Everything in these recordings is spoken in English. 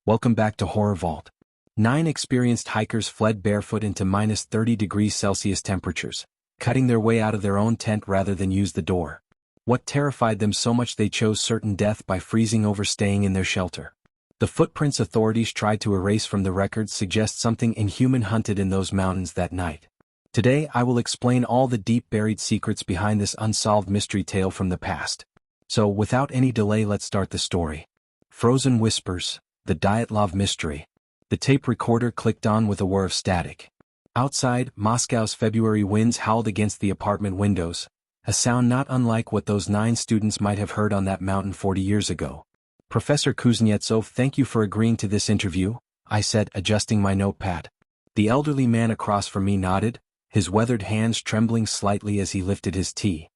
Welcome back to Horror Vault. 9 experienced hikers fled barefoot into minus 30 degrees Celsius temperatures, cutting their way out of their own tent rather than use the door. What terrified them so much they chose certain death by freezing over staying in their shelter? The footprints authorities tried to erase from the records suggest something inhuman hunted in those mountains that night. Today I will explain all the deep buried secrets behind this unsolved mystery tale from the past. So without any delay, let's start the story. Frozen Whispers, the Dyatlov mystery. The tape recorder clicked on with a whir of static. Outside, Moscow's February winds howled against the apartment windows, a sound not unlike what those 9 students might have heard on that mountain 40 years ago. Professor Kuznetsov, thank you for agreeing to this interview, I said, adjusting my notepad. The elderly man across from me nodded, his weathered hands trembling slightly as he lifted his tea.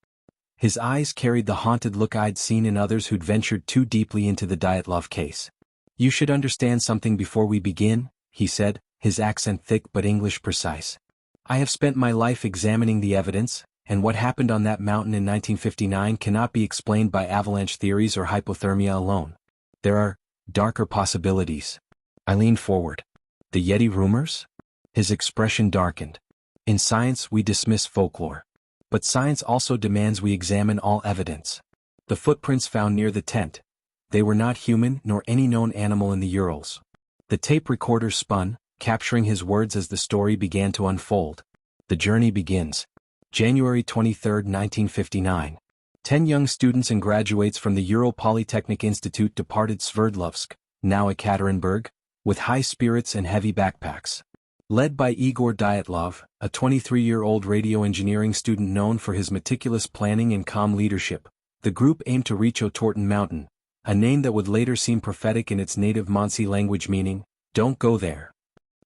His eyes carried the haunted look I'd seen in others who'd ventured too deeply into the Dyatlov case. You should understand something before we begin, he said, his accent thick but English precise. I have spent my life examining the evidence, and what happened on that mountain in 1959 cannot be explained by avalanche theories or hypothermia alone. There are darker possibilities. I leaned forward. The Yeti rumors? His expression darkened. In science we dismiss folklore. But science also demands we examine all evidence. The footprints found near the tent. They were not human nor any known animal in the Urals. The tape recorder spun, capturing his words as the story began to unfold. The journey begins. January 23, 1959. 10 young students and graduates from the Ural Polytechnic Institute departed Sverdlovsk, now Ekaterinburg, with high spirits and heavy backpacks. Led by Igor Dyatlov, a 23-year-old radio engineering student known for his meticulous planning and calm leadership, the group aimed to reach Otorten Mountain, a name that would later seem prophetic in its native Mansi language meaning, "Don't go there."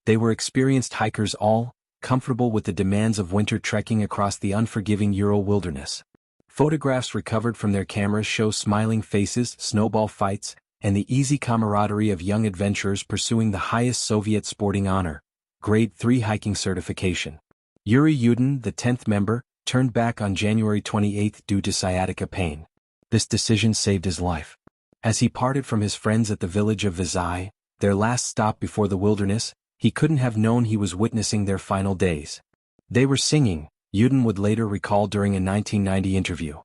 They were experienced hikers all, comfortable with the demands of winter trekking across the unforgiving Ural wilderness. Photographs recovered from their cameras show smiling faces, snowball fights, and the easy camaraderie of young adventurers pursuing the highest Soviet sporting honor, Grade 3 hiking certification. Yuri Yudin, the 10th member, turned back on January 28 due to sciatica pain. This decision saved his life. As he parted from his friends at the village of Vizhai, their last stop before the wilderness, he couldn't have known he was witnessing their final days. They were singing, Yudin would later recall during a 1990 interview.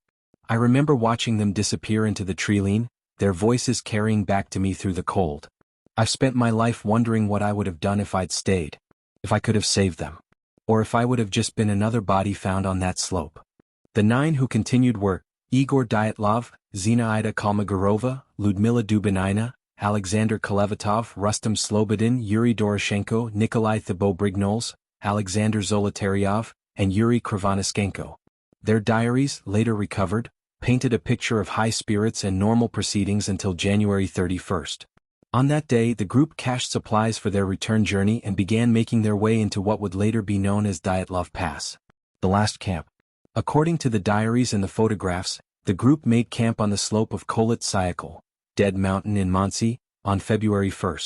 I remember watching them disappear into the treeline, their voices carrying back to me through the cold. I've spent my life wondering what I would have done if I'd stayed. If I could have saved them. Or if I would have just been another body found on that slope. The 9 who continued were Igor Dyatlov, Zinaida Kalmogorova, Ludmila Dubinina, Alexander Kolevatov, Rustam Slobodin, Yuri Doroshenko, Nikolai Thibault-Brignoles, Alexander Zolotaryov, and Yuri Krivonischenko. Their diaries, later recovered, painted a picture of high spirits and normal proceedings until January 31. On that day, the group cached supplies for their return journey and began making their way into what would later be known as Dyatlov Pass. The last camp. According to the diaries and the photographs, the group made camp on the slope of Kholat Syakhl, Dead Mountain in Mansi, on February 1.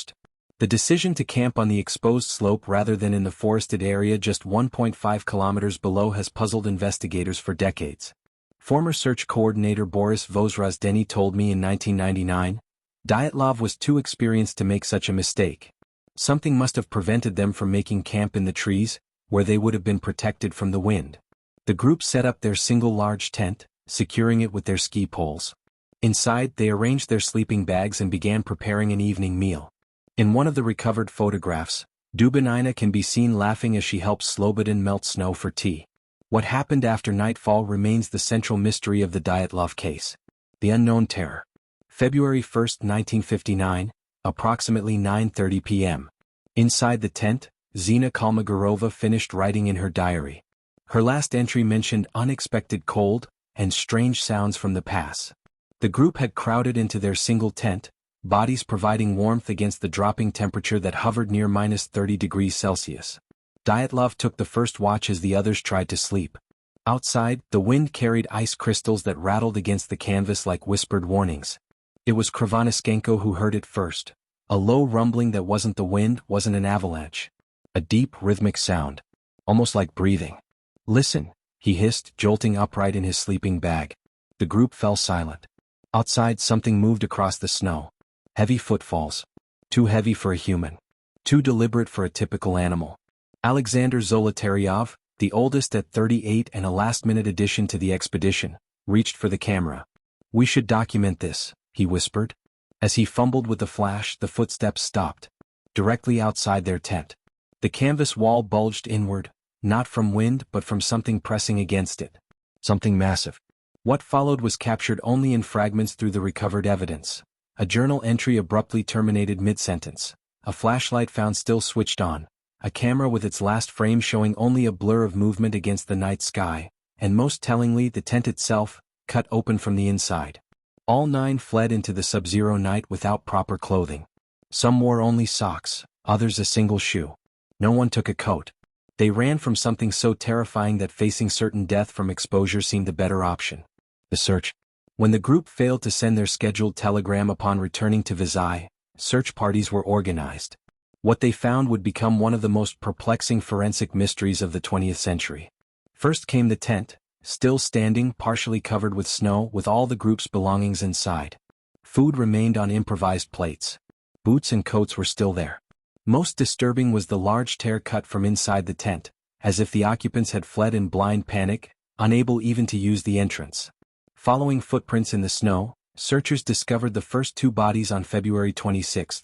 The decision to camp on the exposed slope rather than in the forested area just 1.5 kilometers below has puzzled investigators for decades. Former search coordinator Boris Vozrozdeny told me in 1999, Dyatlov was too experienced to make such a mistake. Something must have prevented them from making camp in the trees, where they would have been protected from the wind. The group set up their single large tent, securing it with their ski poles. Inside, they arranged their sleeping bags and began preparing an evening meal. In one of the recovered photographs, Dubinina can be seen laughing as she helps Slobodin melt snow for tea. What happened after nightfall remains the central mystery of the Dyatlov case. The unknown terror. February 1, 1959, approximately 9:30 p.m. Inside the tent, Zina Kalmogorova finished writing in her diary. Her last entry mentioned unexpected cold and strange sounds from the pass. The group had crowded into their single tent, bodies providing warmth against the dropping temperature that hovered near minus 30 degrees Celsius. Dyatlov took the first watch as the others tried to sleep. Outside, the wind carried ice crystals that rattled against the canvas like whispered warnings. It was Krivonischenko who heard it first. A low rumbling that wasn't the wind, wasn't an avalanche. A deep, rhythmic sound. Almost like breathing. "Listen," he hissed, jolting upright in his sleeping bag. The group fell silent. Outside, something moved across the snow. Heavy footfalls. Too heavy for a human. Too deliberate for a typical animal. Alexander Zolotaryov, the oldest at 38 and a last-minute addition to the expedition, reached for the camera. "We should document this," he whispered. As he fumbled with the flash, the footsteps stopped. Directly outside their tent. The canvas wall bulged inward, not from wind but from something pressing against it. Something massive. What followed was captured only in fragments through the recovered evidence. A journal entry abruptly terminated mid-sentence. A flashlight found still switched on. A camera with its last frame showing only a blur of movement against the night sky, and most tellingly the tent itself, cut open from the inside. All 9 fled into the sub-zero night without proper clothing. Some wore only socks, others a single shoe. No one took a coat. They ran from something so terrifying that facing certain death from exposure seemed the better option. The search. When the group failed to send their scheduled telegram upon returning to Vizay, search parties were organized. What they found would become one of the most perplexing forensic mysteries of the 20th century. First came the tent, still standing, partially covered with snow, with all the group's belongings inside. Food remained on improvised plates. Boots and coats were still there. Most disturbing was the large tear cut from inside the tent, as if the occupants had fled in blind panic, unable even to use the entrance. Following footprints in the snow, searchers discovered the first 2 bodies on February 26.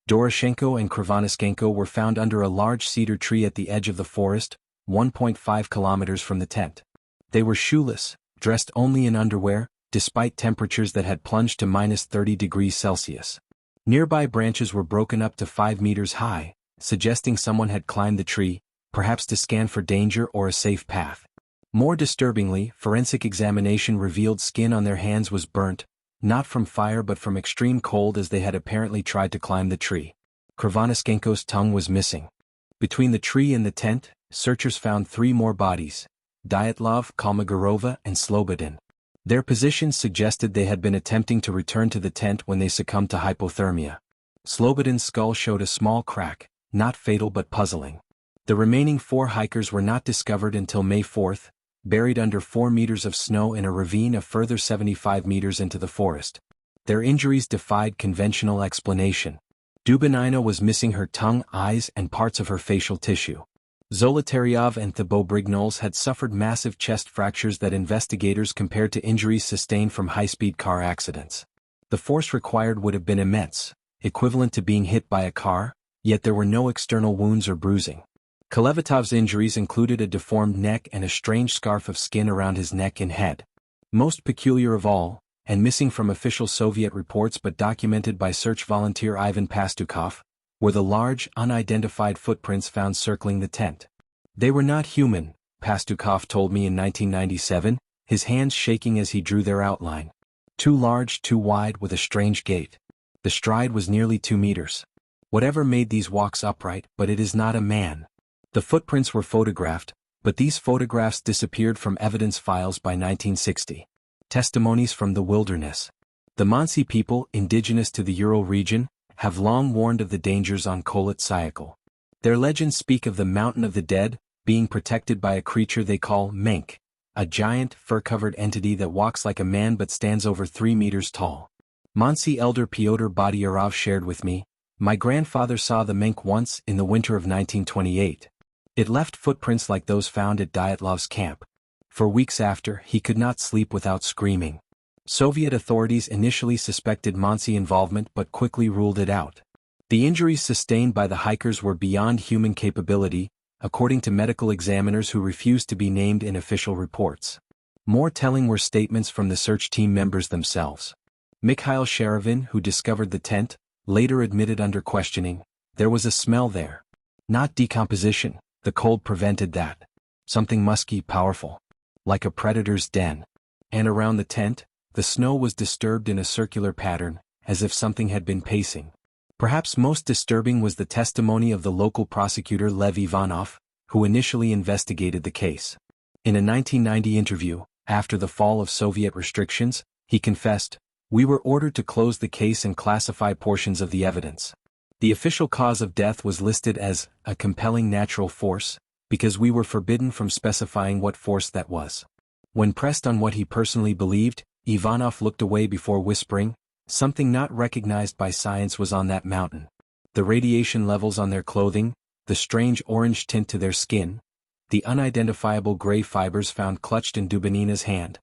Doroshenko and Krivonischenko were found under a large cedar tree at the edge of the forest, 1.5 kilometers from the tent. They were shoeless, dressed only in underwear, despite temperatures that had plunged to -30 degrees Celsius. Nearby branches were broken up to 5 meters high, suggesting someone had climbed the tree, perhaps to scan for danger or a safe path. More disturbingly, forensic examination revealed skin on their hands was burnt, not from fire but from extreme cold, as they had apparently tried to climb the tree. Krivonischenko's tongue was missing. Between the tree and the tent, searchers found 3 more bodies: Dyatlov, Kolmogorova, and Slobodin. Their positions suggested they had been attempting to return to the tent when they succumbed to hypothermia. Slobodin's skull showed a small crack, not fatal but puzzling. The remaining 4 hikers were not discovered until May 4, buried under 4 meters of snow in a ravine a further 75 meters into the forest. Their injuries defied conventional explanation. Dubinina was missing her tongue, eyes, and parts of her facial tissue. Zolotaryov and Thibault-Brignoles had suffered massive chest fractures that investigators compared to injuries sustained from high-speed car accidents. The force required would have been immense, equivalent to being hit by a car, yet there were no external wounds or bruising. Kolevatov's injuries included a deformed neck and a strange scarf of skin around his neck and head. Most peculiar of all, and missing from official Soviet reports but documented by search volunteer Ivan Pastukov, were the large, unidentified footprints found circling the tent. They were not human, Pastukov told me in 1997, his hands shaking as he drew their outline. Too large, too wide, with a strange gait. The stride was nearly 2 meters. Whatever made these walks upright, but it is not a man. The footprints were photographed, but these photographs disappeared from evidence files by 1960. Testimonies from the wilderness. The Mansi people, indigenous to the Ural region, have long warned of the dangers on Kholat Syakhl. Their legends speak of the Mountain of the Dead, being protected by a creature they call Menk, a giant, fur-covered entity that walks like a man but stands over 3 meters tall. Mansi elder Pyotr Badyarov shared with me, "My grandfather saw the Menk once in the winter of 1928. It left footprints like those found at Dyatlov's camp. For weeks after, he could not sleep without screaming." Soviet authorities initially suspected Mansi involvement but quickly ruled it out. The injuries sustained by the hikers were beyond human capability, according to medical examiners who refused to be named in official reports. More telling were statements from the search team members themselves. Mikhail Sharavin, who discovered the tent, later admitted under questioning, "There was a smell there. Not decomposition, the cold prevented that. Something musky, powerful. Like a predator's den." And around the tent, the snow was disturbed in a circular pattern, as if something had been pacing. Perhaps most disturbing was the testimony of the local prosecutor Lev Ivanov, who initially investigated the case. In a 1990 interview, after the fall of Soviet restrictions, he confessed, "We were ordered to close the case and classify portions of the evidence. The official cause of death was listed as a compelling natural force, because we were forbidden from specifying what force that was." When pressed on what he personally believed, Ivanov looked away before whispering, "Something not recognized by science was on that mountain." The radiation levels on their clothing, the strange orange tint to their skin, the unidentifiable gray fibers found clutched in Dubinina's hand.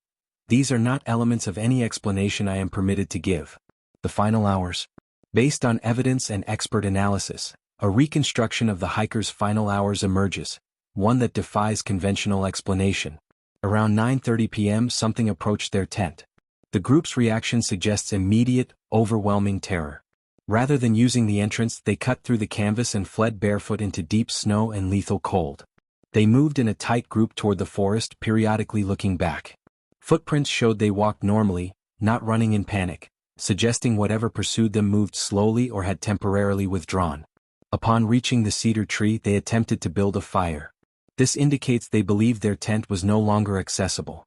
These are not elements of any explanation I am permitted to give. The final hours. Based on evidence and expert analysis, a reconstruction of the hiker's final hours emerges, one that defies conventional explanation. Around 9:30 p.m. something approached their tent. The group's reaction suggests immediate, overwhelming terror. Rather than using the entrance, they cut through the canvas and fled barefoot into deep snow and lethal cold. They moved in a tight group toward the forest, periodically looking back. Footprints showed they walked normally, not running in panic, suggesting whatever pursued them moved slowly or had temporarily withdrawn. Upon reaching the cedar tree, they attempted to build a fire. This indicates they believed their tent was no longer accessible.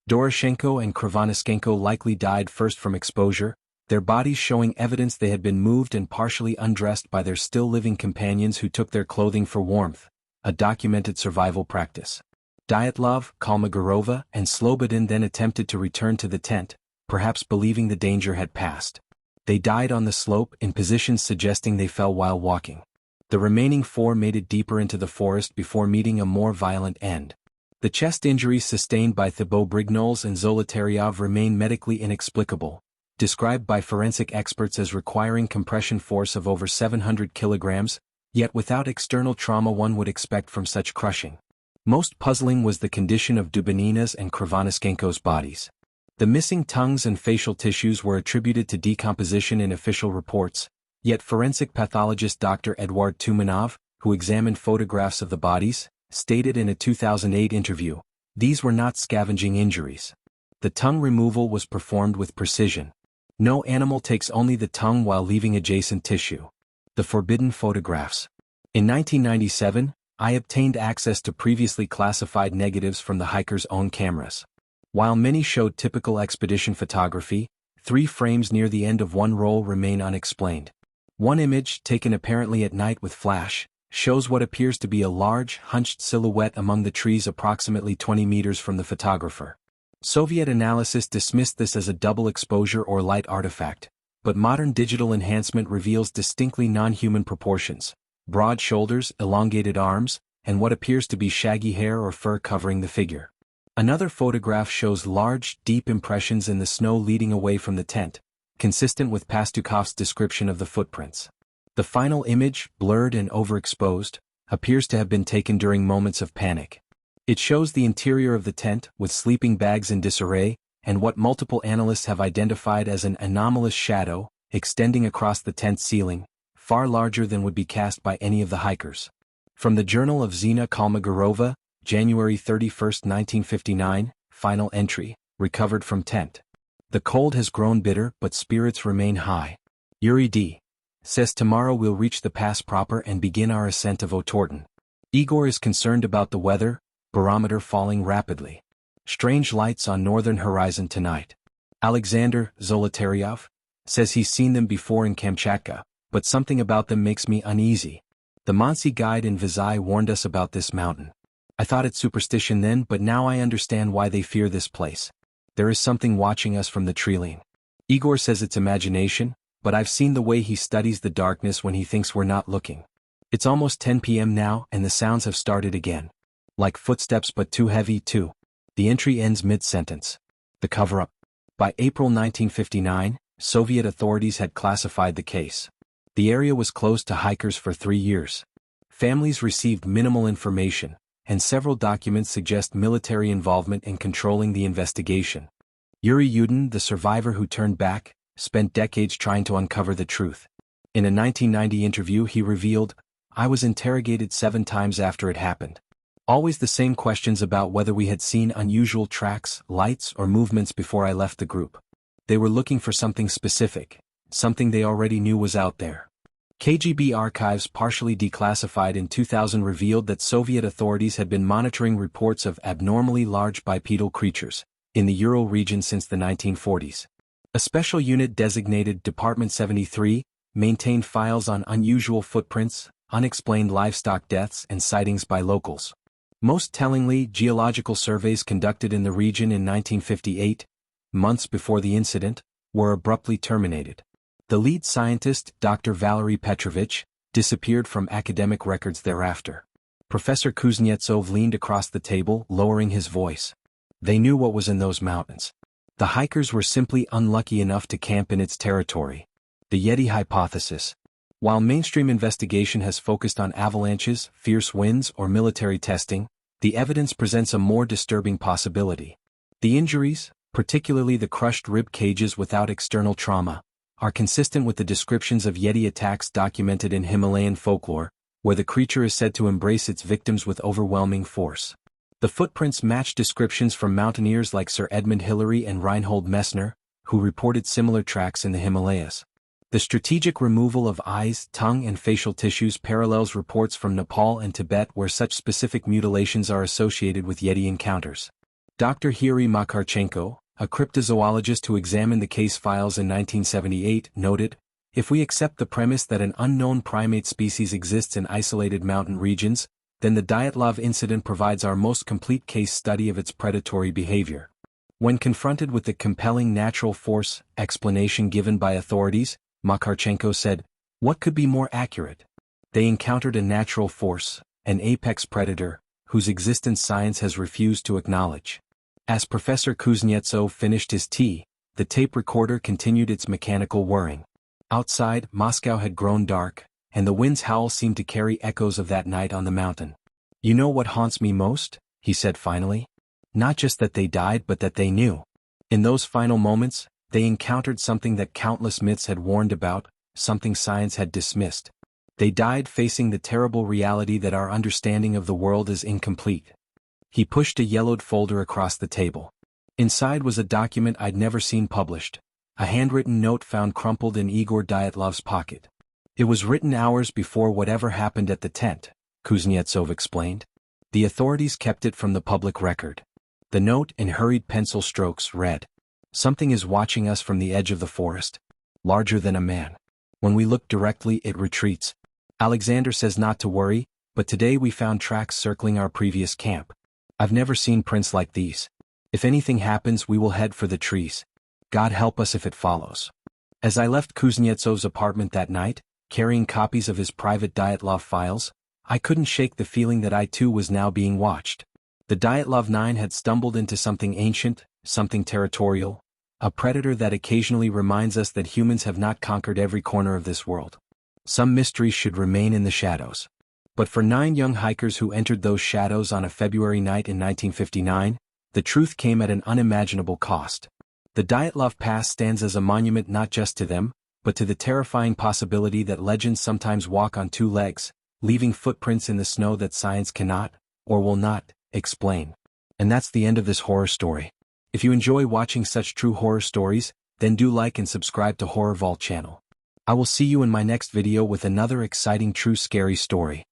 Doroshenko and Krivonischenko likely died first from exposure, their bodies showing evidence they had been moved and partially undressed by their still-living companions who took their clothing for warmth, a documented survival practice. Dyatlov, Kolmogorova, and Slobodin then attempted to return to the tent, perhaps believing the danger had passed. They died on the slope in positions suggesting they fell while walking. The remaining 4 made it deeper into the forest before meeting a more violent end. The chest injuries sustained by Thibaut Brignoles and Zolotaryov remain medically inexplicable, described by forensic experts as requiring compression force of over 700 kilograms, yet without external trauma one would expect from such crushing. Most puzzling was the condition of Dubinina's and Krivonischenko's bodies. The missing tongues and facial tissues were attributed to decomposition in official reports, yet forensic pathologist Dr. Eduard Tumanov, who examined photographs of the bodies, stated in a 2008 interview, these were not scavenging injuries. The tongue removal was performed with precision. No animal takes only the tongue while leaving adjacent tissue. The forbidden photographs. In 1997, I obtained access to previously classified negatives from the hiker's own cameras. While many showed typical expedition photography, 3 frames near the end of one roll remain unexplained. One image, taken apparently at night with flash, shows what appears to be a large, hunched silhouette among the trees approximately 20 meters from the photographer. Soviet analysis dismissed this as a double exposure or light artifact, but modern digital enhancement reveals distinctly non-human proportions, broad shoulders, elongated arms, and what appears to be shaggy hair or fur covering the figure. Another photograph shows large, deep impressions in the snow leading away from the tent, consistent with Pastukov's description of the footprints. The final image, blurred and overexposed, appears to have been taken during moments of panic. It shows the interior of the tent, with sleeping bags in disarray, and what multiple analysts have identified as an anomalous shadow, extending across the tent ceiling, far larger than would be cast by any of the hikers. From the Journal of Zina Kolmogorova, January 31, 1959, final entry, recovered from tent. The cold has grown bitter but spirits remain high. Yuri D. says tomorrow we'll reach the pass proper and begin our ascent of Otorten. Igor is concerned about the weather, barometer falling rapidly. Strange lights on northern horizon tonight. Alexander Zolotaryov says he's seen them before in Kamchatka, but something about them makes me uneasy. The Mansi guide in Vizhai warned us about this mountain. I thought it superstition then, but now I understand why they fear this place. There is something watching us from the treeline. Igor says it's imagination, but I've seen the way he studies the darkness when he thinks we're not looking. It's almost 10 p.m. now and the sounds have started again. Like footsteps but too heavy too. The entry ends mid-sentence. The cover-up. By April 1959, Soviet authorities had classified the case. The area was closed to hikers for 3 years. Families received minimal information, and several documents suggest military involvement in controlling the investigation. Yuri Yudin, the survivor who turned back, spent decades trying to uncover the truth. In a 1990 interview he revealed, "I was interrogated 7 times after it happened. Always the same questions about whether we had seen unusual tracks, lights, or movements before I left the group. They were looking for something specific, something they already knew was out there." KGB archives partially declassified in 2000 revealed that Soviet authorities had been monitoring reports of abnormally large bipedal creatures in the Ural region since the 1940s. A special unit designated Department 73 maintained files on unusual footprints, unexplained livestock deaths, and sightings by locals. Most tellingly, geological surveys conducted in the region in 1958, months before the incident, were abruptly terminated. The lead scientist, Dr. Valery Petrovich, disappeared from academic records thereafter. Professor Kuznetsov leaned across the table, lowering his voice. They knew what was in those mountains. The hikers were simply unlucky enough to camp in its territory. The Yeti hypothesis. While mainstream investigation has focused on avalanches, fierce winds, or military testing, the evidence presents a more disturbing possibility. The injuries, particularly the crushed rib cages without external trauma, are consistent with the descriptions of Yeti attacks documented in Himalayan folklore, where the creature is said to embrace its victims with overwhelming force. The footprints match descriptions from mountaineers like Sir Edmund Hillary and Reinhold Messner, who reported similar tracks in the Himalayas. The strategic removal of eyes, tongue, and facial tissues parallels reports from Nepal and Tibet where such specific mutilations are associated with Yeti encounters. Dr. Yuri Makarchenko, a cryptozoologist who examined the case files in 1978, noted, "If we accept the premise that an unknown primate species exists in isolated mountain regions, then the Dyatlov incident provides our most complete case study of its predatory behavior." When confronted with the compelling natural force explanation given by authorities, Makarchenko said, "What could be more accurate? They encountered a natural force, an apex predator, whose existence science has refused to acknowledge." As Professor Kuznetsov finished his tea, the tape recorder continued its mechanical whirring. Outside, Moscow had grown dark, and the wind's howl seemed to carry echoes of that night on the mountain. "You know what haunts me most?" he said finally. "Not just that they died but that they knew. In those final moments, they encountered something that countless myths had warned about, something science had dismissed. They died facing the terrible reality that our understanding of the world is incomplete." He pushed a yellowed folder across the table. Inside was a document I'd never seen published, a handwritten note found crumpled in Igor Dyatlov's pocket. "It was written hours before whatever happened at the tent," Kuznetsov explained. "The authorities kept it from the public record." The note, in hurried pencil strokes, read, "Something is watching us from the edge of the forest, larger than a man. When we look directly, it retreats. Alexander says not to worry, but today we found tracks circling our previous camp. I've never seen prints like these. If anything happens, we will head for the trees. God help us if it follows." As I left Kuznetsov's apartment that night, carrying copies of his private Dyatlov files, I couldn't shake the feeling that I too was now being watched. The Dyatlov 9 had stumbled into something ancient, something territorial, a predator that occasionally reminds us that humans have not conquered every corner of this world. Some mysteries should remain in the shadows. But for 9 young hikers who entered those shadows on a February night in 1959, the truth came at an unimaginable cost. The Dyatlov Pass stands as a monument not just to them, but to the terrifying possibility that legends sometimes walk on 2 legs, leaving footprints in the snow that science cannot, or will not, explain. And that's the end of this horror story. If you enjoy watching such true horror stories, then do like and subscribe to Horror Vault channel. I will see you in my next video with another exciting true scary story.